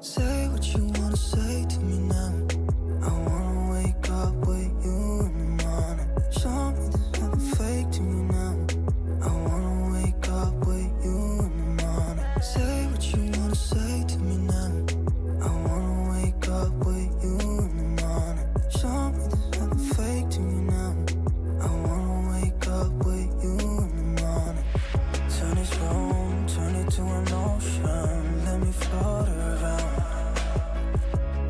Say what you wanna say to me now. I wanna wake up with you in the morning. Show me there's nothing fake to me now. I wanna wake up with you in the morning. Say what you wanna say to me now. I wanna wake up with you in the morning. Show me there's nothing fake to me now. I wanna wake up with you in the morning. Turn this room, turn it to an ocean. Let me float around.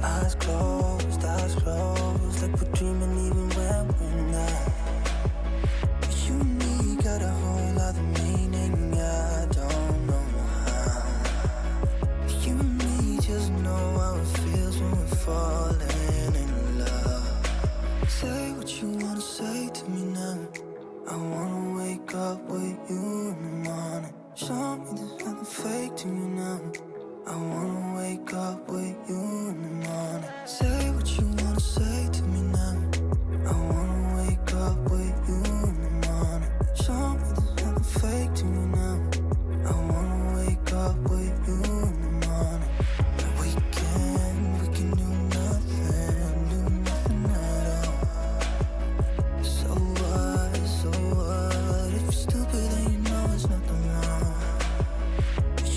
Eyes closed, like we're dreaming even when we're not. You and me got a whole lot of meaning, I don't know how. You and me just know how it feels when we're falling in love. Say what you wanna say to me now. I wanna wake up with you in the morning. Show me there's nothing fake to me now. I wanna wake up with you in the morning. Say what you wanna say to me now. I wanna wake up with you in the morning. Show me there's nothing fake to me now. I wanna wake up with you in the morning. We can do nothing at all. So what? If you're stupid then you know it's nothing wrong.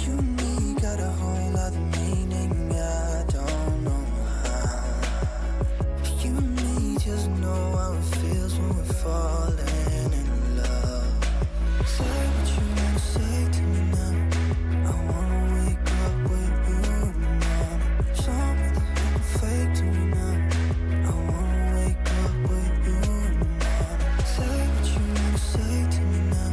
You and me got a whole lot of meaning, I don't know how. You and me just know how it feels when we're falling in love. Say what you wanna say to me now. I wanna wake up with you in the morning. Show me there's nothing fake to me now. I wanna wake up with you in the morning. Say what you wanna say to me now.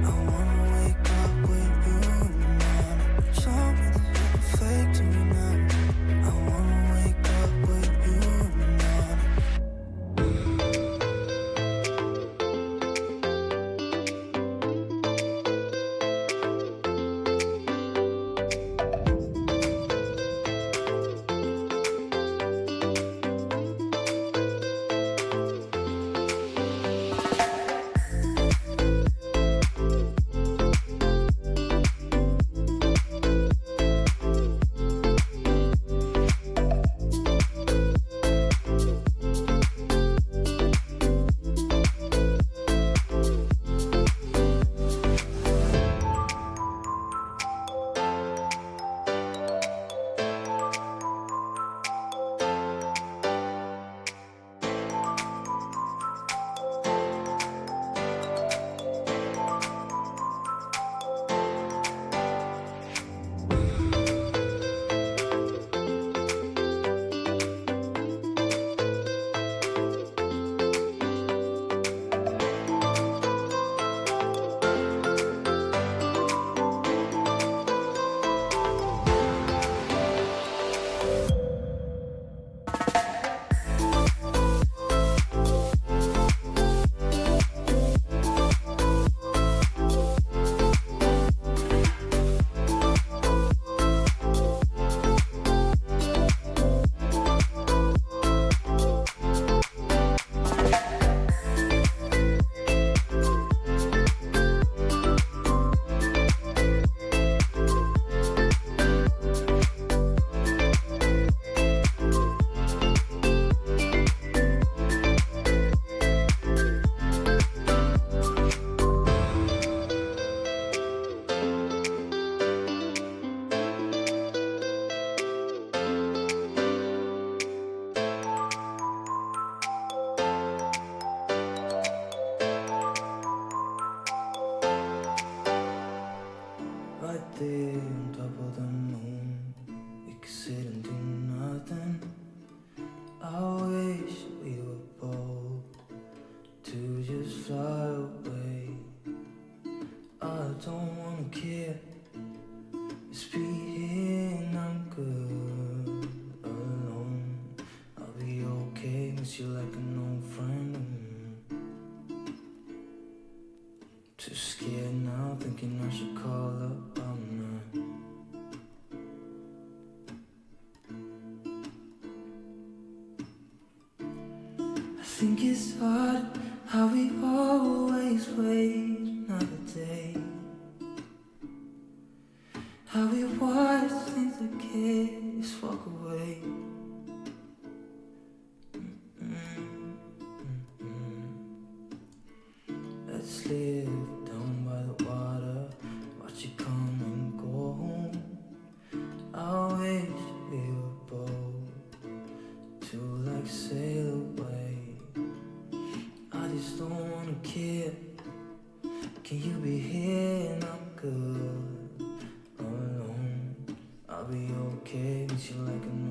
I wanna wake up with you in the morning. Show me there's nothing fake to me now. I wanna wake up with you in the morning. Right there on top of the moon, we could sit and do nothing. I wish we were bold to just fly away. I don't wanna care, just be here and I'm good alone. I'll be okay, miss you like an old friend. Too scared now, thinking I should call up, I'm not. I think it's hard how we always wait another day. How we watch things that kiss okay with you like a